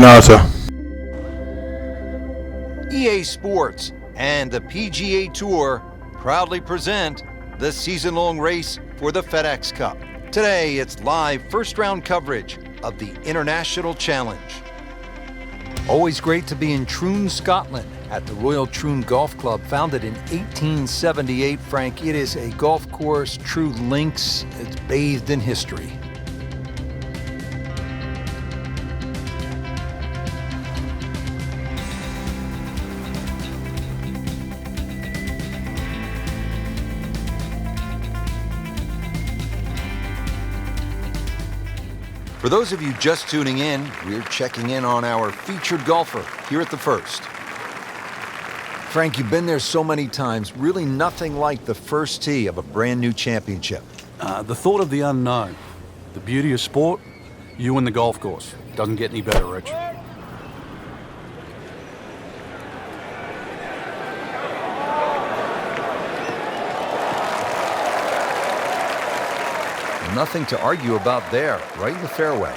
Ginaza. EA Sports and the PGA Tour proudly present the season-long race for the FedEx Cup. Today, it's live first-round coverage of the International Challenge. Always great to be in Troon, Scotland, at the Royal Troon Golf Club, founded in 1878. Frank, it is a golf course, true links. It's bathed in history. For those of you just tuning in, we're checking in on our featured golfer here at the First. Frank, you've been there so many times, really nothing like the first tee of a brand new championship. The thought of the unknown, the beauty of sport, you and the golf course. Doesn't get any better, Rich. Nothing to argue about there, right in the fairway.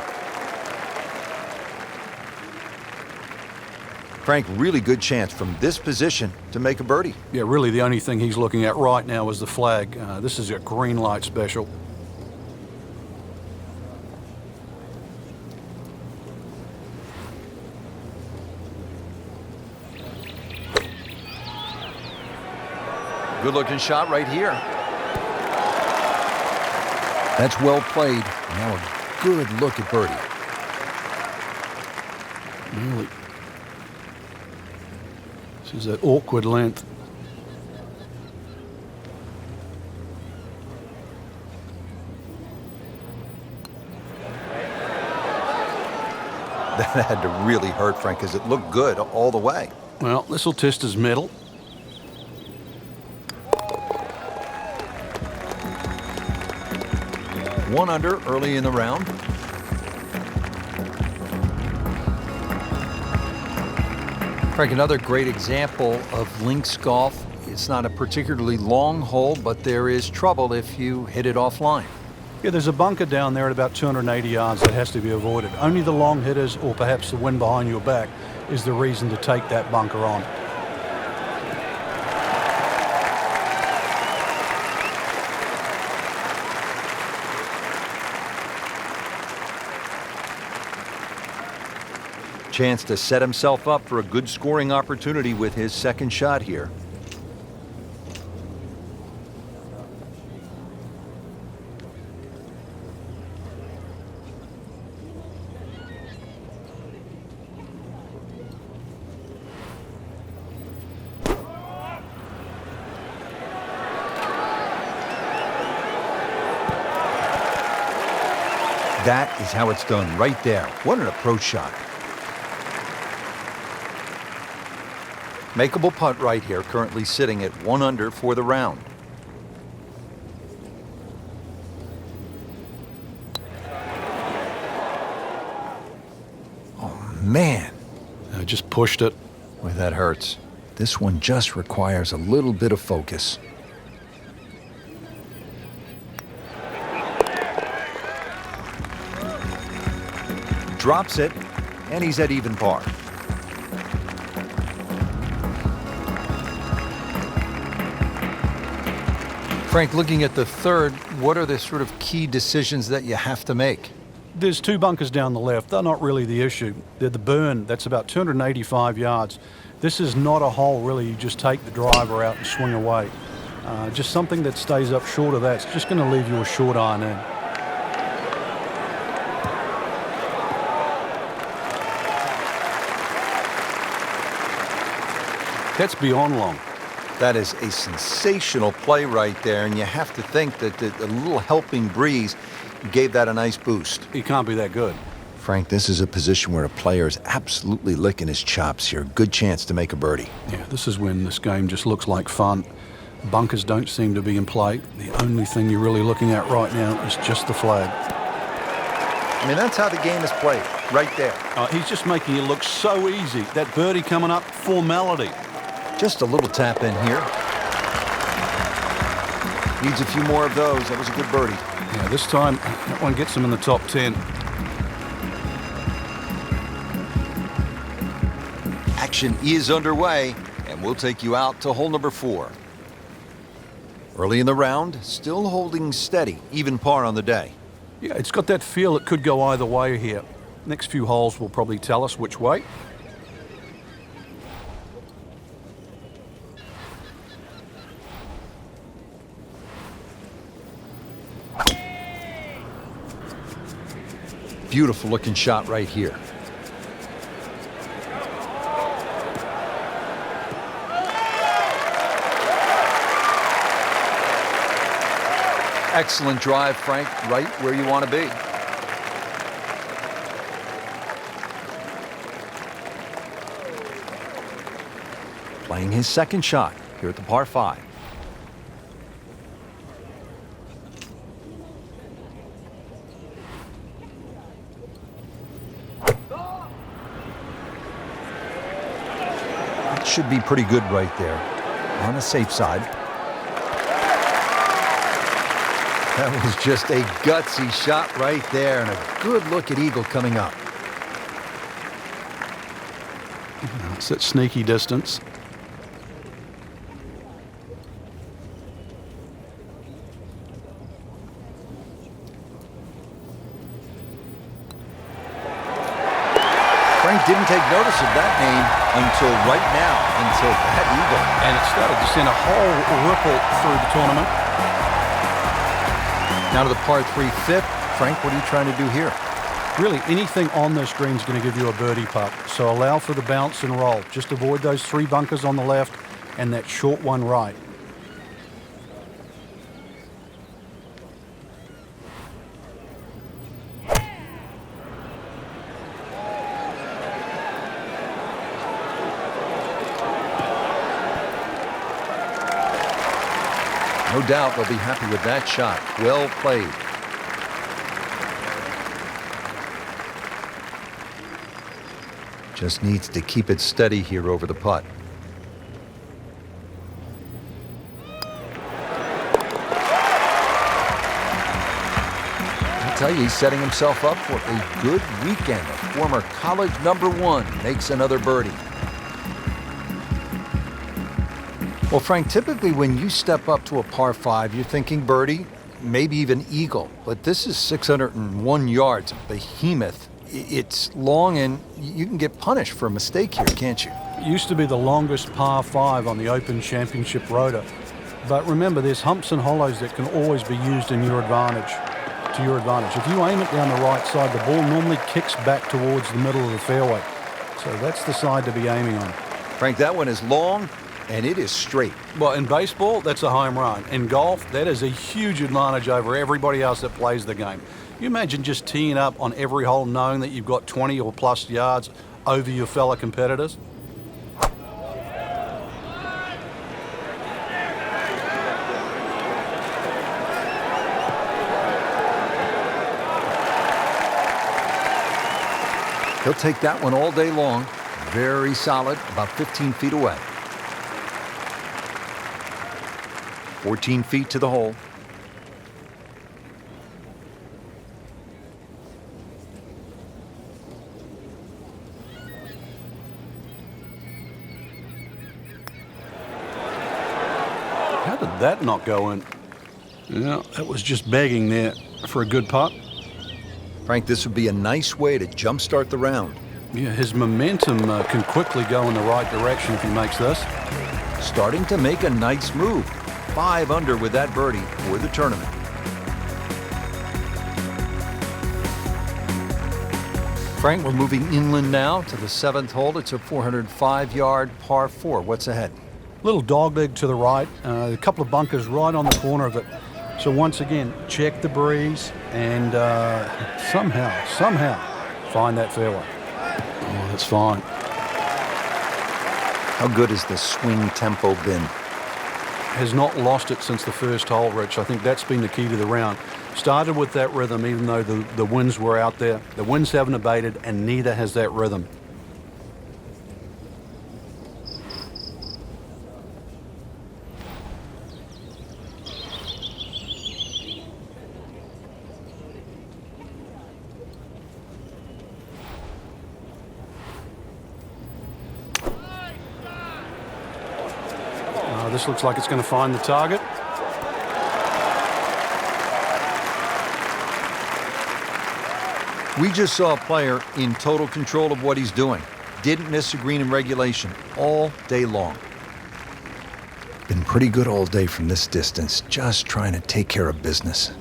Frank, really good chance from this position to make a birdie. Yeah, really the only thing he's looking at right now is the flag. This is a green light special. Good looking shot right here. That's well played. Now a good look at birdie. Really. This is that awkward length. That had to really hurt, Frank, because it looked good all the way. Well, this will test his mettle. One under early in the round. Frank, another great example of links golf. It's not a particularly long hole, but there is trouble if you hit it offline. Yeah, there's a bunker down there at about 280 yards that has to be avoided. Only the long hitters or perhaps the wind behind your back is the reason to take that bunker on. Chance to set himself up for a good scoring opportunity with his second shot here. That is how it's done right there. What an approach shot. Makeable putt right here, currently sitting at 1 under for the round. Oh, man. I just pushed it. Boy, that hurts. This one just requires a little bit of focus. Drops it, and he's at even par. Frank, looking at the third, what are the sort of key decisions that you have to make? There's two bunkers down the left. They're not really the issue. They're the burn. That's about 285 yards. This is not a hole, really. You just take the driver out and swing away. Just something that stays up short of that's just going to leave you a short iron in. That's beyond long. That is a sensational play right there, and you have to think that the little helping breeze gave that a nice boost. He can't be that good. Frank, this is a position where a player is absolutely licking his chops here. Good chance to make a birdie. Yeah, this is when this game just looks like fun. Bunkers don't seem to be in play. The only thing you're really looking at right now is just the flag. I mean, that's how the game is played, right there. He's just making it look so easy. That birdie coming up, formality. Just a little tap in here. Needs a few more of those. That was a good birdie. Yeah, this time, that one gets him in the top 10. Action is underway, and we'll take you out to hole number 4. Early in the round, still holding steady, even par on the day. Yeah, it's got that feel it could go either way here. Next few holes will probably tell us which way. Beautiful looking shot right here. Excellent drive, Frank, right where you want to be. Playing his second shot here at the par 5. That should be pretty good right there, on the safe side. That was just a gutsy shot right there, and a good look at eagle coming up. It's that sneaky distance. Frank didn't take notice of that name until right now, until that eagle. And it started to send a whole ripple through the tournament. Now to the par 3 fifth. Frank, what are you trying to do here? Really, anything on this green is going to give you a birdie putt. So allow for the bounce and roll. Just avoid those 3 bunkers on the left and that short one right. No doubt they'll be happy with that shot. Well played. Just needs to keep it steady here over the putt. I tell you, he's setting himself up for a good weekend. A former college #1 makes another birdie. Well, Frank, typically when you step up to a par 5, you're thinking birdie, maybe even eagle. But this is 601 yards, a behemoth. It's long, and you can get punished for a mistake here, can't you? It used to be the longest par 5 on the Open Championship Rota. But remember, there's humps and hollows that can always be used in your advantage, to your advantage. If you aim it down the right side, the ball normally kicks back towards the middle of the fairway. So that's the side to be aiming on. Frank, that one is long, and it is straight. Well, in baseball, that's a home run. In golf, that is a huge advantage over everybody else that plays the game. You imagine just teeing up on every hole knowing that you've got 20 or plus yards over your fellow competitors? He'll take that one all day long. Very solid, about 15 feet away. 14 feet to the hole. How did that not go in? Yeah, that was just begging there for a good putt. Frank, this would be a nice way to jumpstart the round. Yeah, his momentum can quickly go in the right direction if he makes this. Starting to make a nice move. 5 under with that birdie for the tournament. Frank, we're moving inland now to the 7th hole. It's a 405-yard par 4. What's ahead? Little dog leg to the right, a couple of bunkers right on the corner of it. So once again, check the breeze and somehow find that fairway. Oh, that's fine. How good has the swing tempo been? Has not lost it since the first hole, Rich. I think that's been the key to the round. Started with that rhythm even though the winds were out there. The winds haven't abated and neither has that rhythm. This looks like it's going to find the target. We just saw a player in total control of what he's doing. Didn't miss a green in regulation all day long. Been pretty good all day from this distance, just trying to take care of business.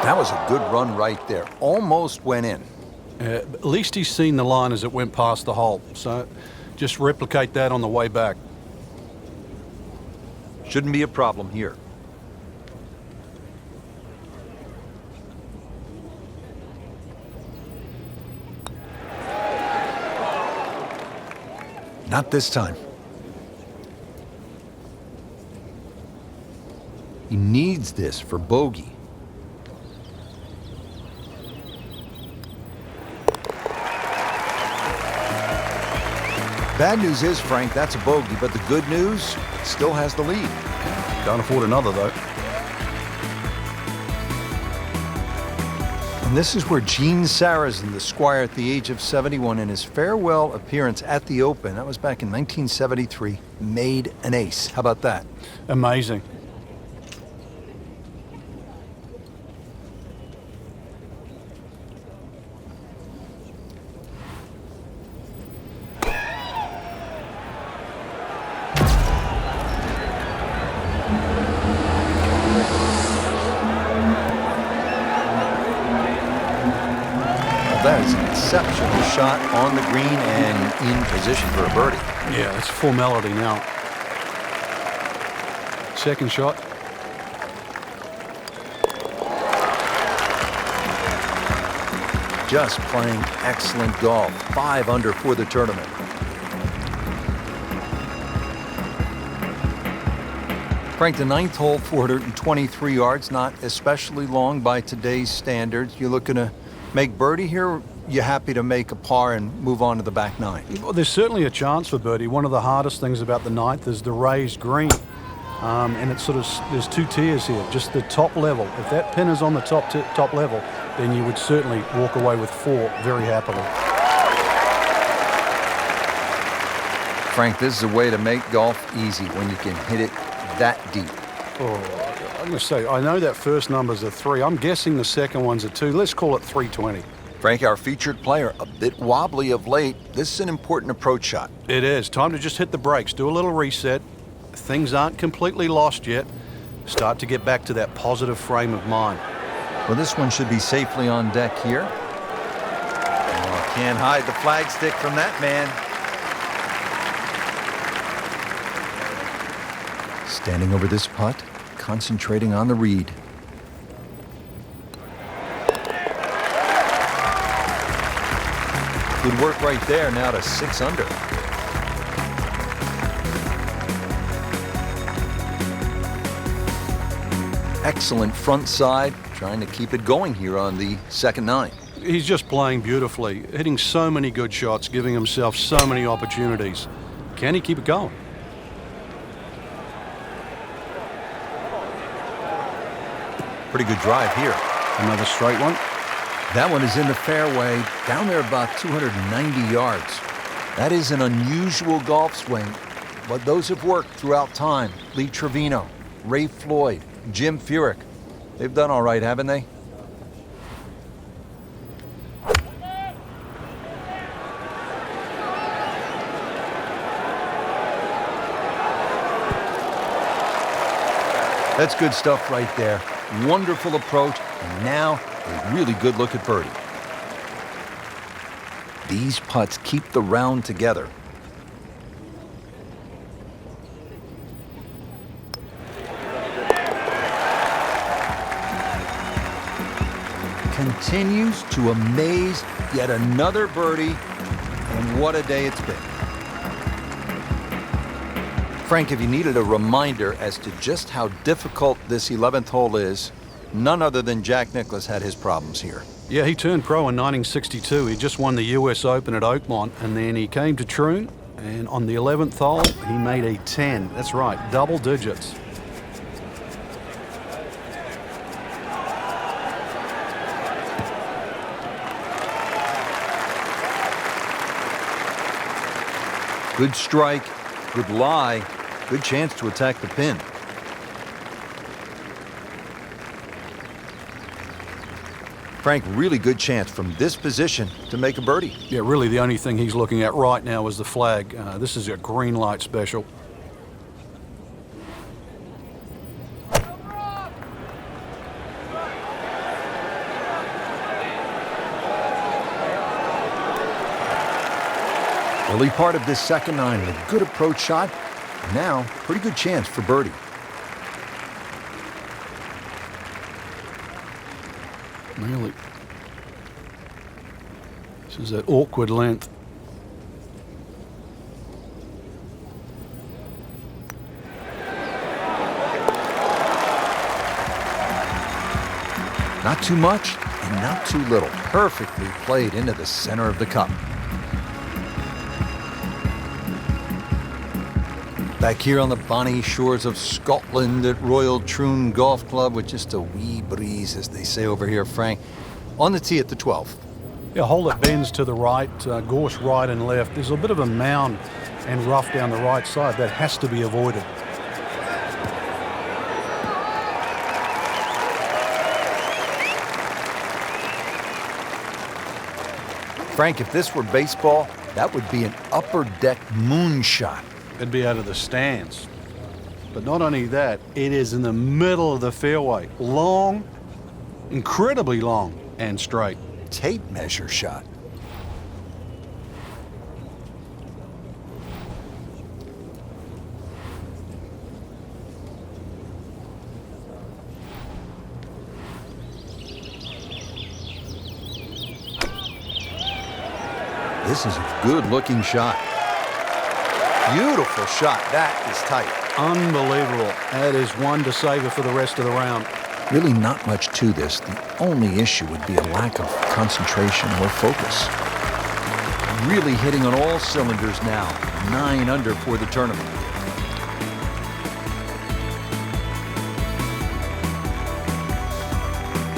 That was a good run right there. Almost went in. At least he's seen the line as it went past the hole. So just replicate that on the way back. Shouldn't be a problem here. Not this time. He needs this for bogey. Bad news is, Frank, that's a bogey, but the good news, still has the lead. Can't afford another, though. And this is where Gene Sarazen, the squire at the age of 71, in his farewell appearance at the Open, that was back in 1973, made an ace. How about that? Amazing. That is an exceptional shot on the green and in position for a birdie. Yeah, it's formality now. Second shot. Just playing excellent golf. 5 under for the tournament. Frank, the ninth hole, 423 yards, not especially long by today's standards. You're looking to make birdie here? You happy to make a par and move on to the back nine? Well, there's certainly a chance for birdie. One of the hardest things about the ninth is the raised green. And it's sort of, there's two tiers here, just the top level. If that pin is on the top level, then you would certainly walk away with 4 very happily. Frank, this is a way to make golf easy when you can hit it that deep. Oh, I'm going to say, I know that first number's a 3. I'm guessing the second one's a 2. Let's call it 320. Frank, our featured player, a bit wobbly of late. This is an important approach shot. It is. Time to just hit the brakes, do a little reset. Things aren't completely lost yet. Start to get back to that positive frame of mind. Well, this one should be safely on deck here. Oh, can't hide the flagstick from that man. Standing over this putt, concentrating on the read. Good work right there, now to 6 under. Excellent front side, trying to keep it going here on the second nine. He's just playing beautifully, hitting so many good shots, giving himself so many opportunities. Can he keep it going? Pretty good drive here. Another straight one. That one is in the fairway, down there about 290 yards. That is an unusual golf swing, but those have worked throughout time. Lee Trevino, Ray Floyd, Jim Furyk. They've done all right, haven't they? That's good stuff right there. Wonderful approach, and now a really good look at birdie. These putts keep the round together. Continues to amaze, yet another birdie, and what a day it's been. Frank, if you needed a reminder as to just how difficult this 11th hole is, none other than Jack Nicklaus had his problems here. Yeah, he turned pro in 1962. He just won the US Open at Oakmont, and then he came to Troon, And on the 11th hole, he made a 10. That's right, double digits. Good strike, good lie, good chance to attack the pin. Frank, really good chance from this position to make a birdie. Yeah, really the only thing he's looking at right now is the flag. This is a green light special. Early part of this second nine, a good approach shot. Now, pretty good chance for birdie. Really. This is that awkward length. Not too much and not too little. Perfectly played into the center of the cup. Back here on the bonny shores of Scotland at Royal Troon Golf Club with just a wee breeze, as they say over here, Frank. On the tee at the 12th. Yeah, hole that bends to the right, gorse right and left. There's a bit of a mound and rough down the right side. That has to be avoided. Frank, if this were baseball, that would be an upper deck moonshot. It'd be out of the stands. But not only that, it is in the middle of the fairway. Long, incredibly long and straight. Tape measure shot. This is a good-looking shot. Beautiful shot. That is tight. Unbelievable. That is one to savor for the rest of the round. Really not much to this. The only issue would be a lack of concentration or focus. Really hitting on all cylinders now. 9 under for the tournament.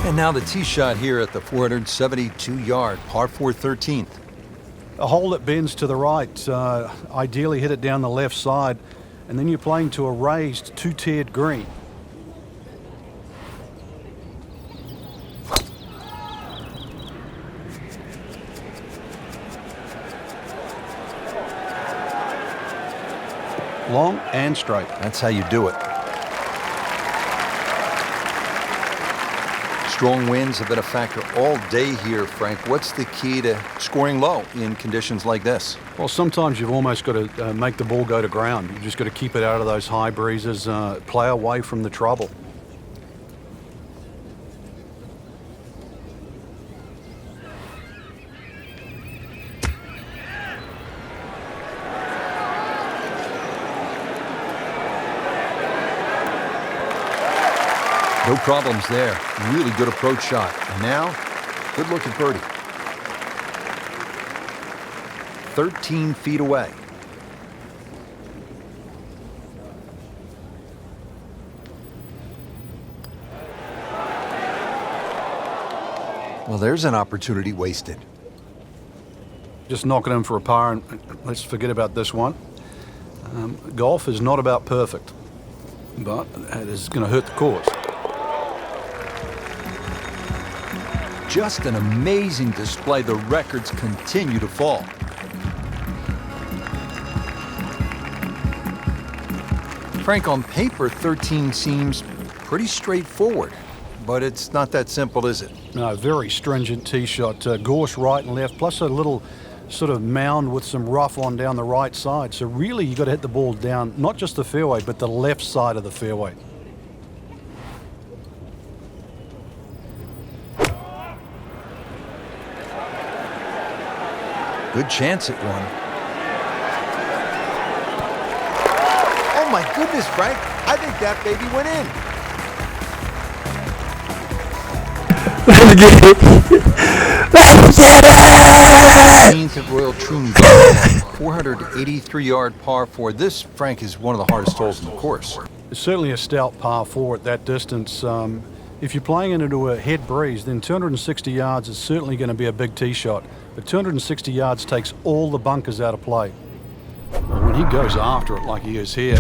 And now the tee shot here at the 472-yard par 4 13th. A hole that bends to the right, ideally hit it down the left side, and then you're playing to a raised two-tiered green. Long and straight. That's how you do it. Strong winds have been a factor all day here, Frank. What's the key to scoring low in conditions like this? Well, sometimes you've almost got to make the ball go to ground. You've just got to keep it out of those high breezes, play away from the trouble. No problems there. Really good approach shot. And now, good look at birdie. 13 feet away. Well, there's an opportunity wasted. Just knocking him for a par, and let's forget about this one. Golf is not about perfect, but it is going to hurt the course. Just an amazing display. The records continue to fall. Frank, on paper, 13 seems pretty straightforward, but it's not that simple, is it? No, very stringent tee shot. Gorse right and left, plus a little sort of mound with some rough on down the right side. So really, you got to hit the ball down, not just the fairway, but the left side of the fairway. Good chance at one. Oh my goodness, Frank. I think that baby went in. 18th at Royal Troon, 483-yard par 4. This, Frank, is one of the hardest holes in the course. It's certainly a stout par 4 at that distance. If you're playing it into a head breeze, then 260 yards is certainly going to be a big tee shot. But 260 yards takes all the bunkers out of play. When he goes after it like he is here,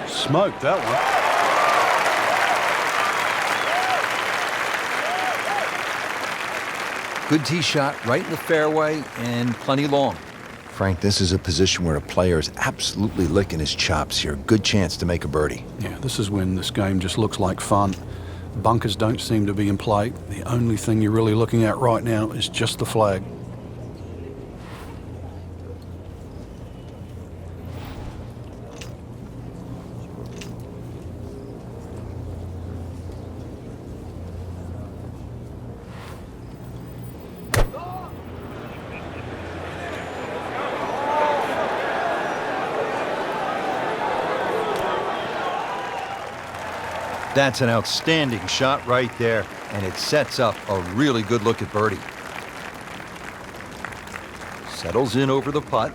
smoked that one. Good tee shot right in the fairway and plenty long. Frank, this is a position where a player is absolutely licking his chops here. Good chance to make a birdie. Yeah, this is when this game just looks like fun. Bunkers don't seem to be in play. The only thing you're really looking at right now is just the flag. That's an outstanding shot right there, and it sets up a really good look at birdie. Settles in over the putt.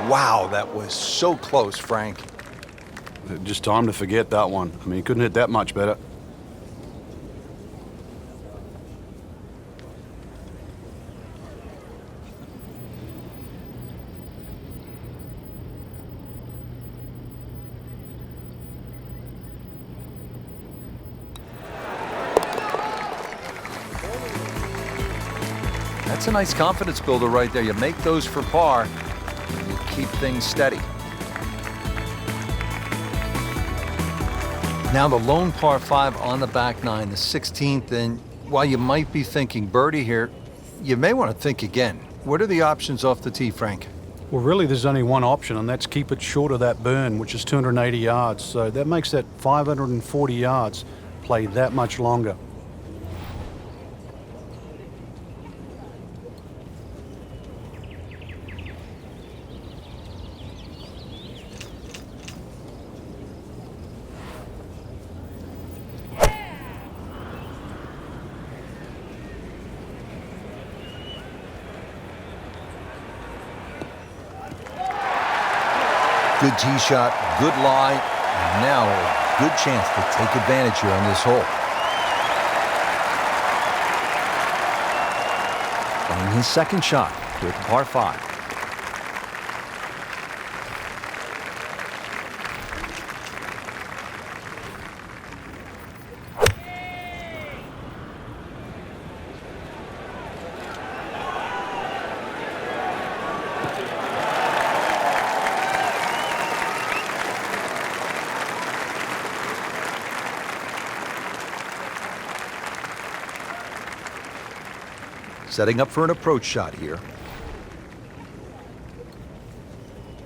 Wow, that was so close, Frank. Just time to forget that one. I mean, he couldn't hit that much better. That's a nice confidence builder right there. You make those for par, and you keep things steady. Now the lone par 5 on the back nine, the 16th, and while you might be thinking birdie here, you may want to think again. What are the options off the tee, Frank? Well, really, there's only one option, and that's keep it short of that burn, which is 280 yards. So that makes that 540 yards play that much longer. Good tee shot, good lie, and now a good chance to take advantage here on this hole. Playing his second shot here at the par 5. Setting up for an approach shot here.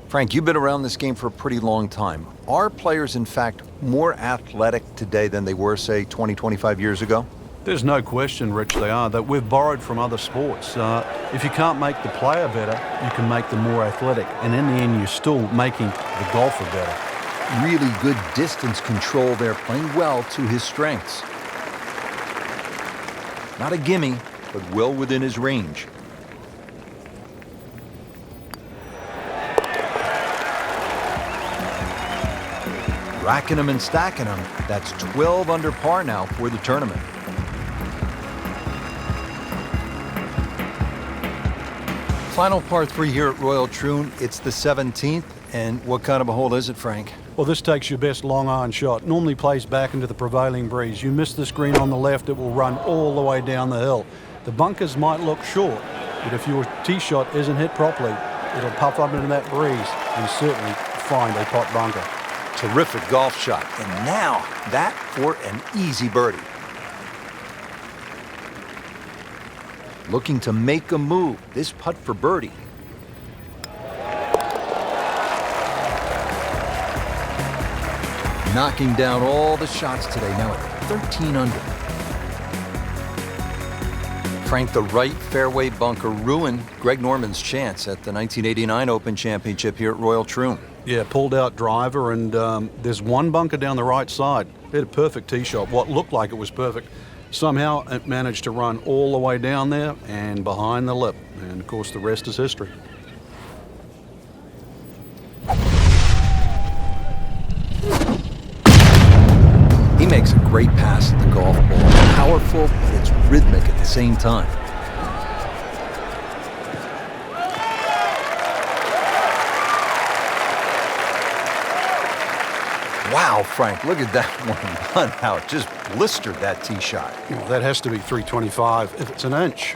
Frank, you've been around this game for a pretty long time. Are players, in fact, more athletic today than they were, say, 20, 25 years ago? There's no question, Rich, they are. That we've borrowed from other sports. If you can't make the player better, you can make them more athletic. And in the end, you're still making the golfer better. Really good distance control there, playing well to his strengths. Not a gimme, but well within his range. Racking them and stacking them. That's 12 under par now for the tournament. Final par 3 here at Royal Troon. It's the 17th. And what kind of a hole is it, Frank? Well, this takes your best long iron shot. Normally plays back into the prevailing breeze. You miss this green on the left, it will run all the way down the hill. The bunkers might look short, but if your tee shot isn't hit properly, it'll puff up into that breeze and certainly find a pot bunker. Terrific golf shot. And now that for an easy birdie. Looking to make a move. This putt for birdie. Knocking down all the shots today, now at 13 under. Frank, the right fairway bunker ruined Greg Norman's chance at the 1989 Open Championship here at Royal Troon. Yeah, pulled out driver, and there's one bunker down the right side. It had a perfect tee shot, what looked like it was perfect. Somehow it managed to run all the way down there and behind the lip. And of course, the rest is history. He makes a great pass at the golf ball. Powerful, but it's rhythmic at the same time. Wow, Frank, look at that one run out. Just blistered that tee shot. Well, that has to be 325 if it's an inch.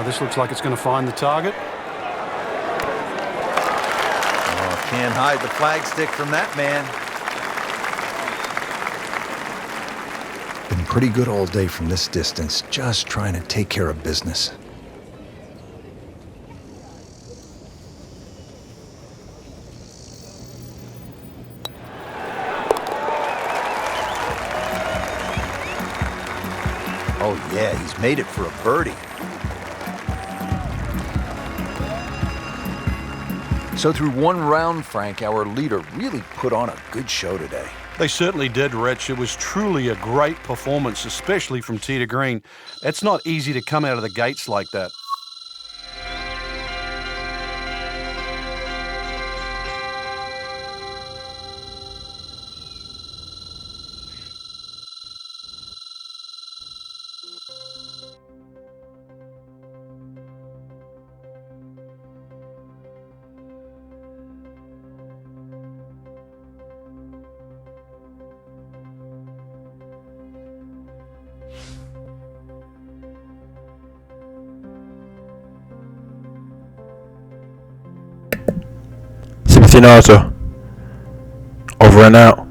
This looks like it's going to find the target. Oh, can't hide the flagstick from that man. Been pretty good all day from this distance, just trying to take care of business. Oh yeah, he's made it for a birdie. So through one round, Frank, our leader really put on a good show today. They certainly did, Rich. It was truly a great performance, especially from tee to green. It's not easy to come out of the gates like that. Cincinnati. Over and out.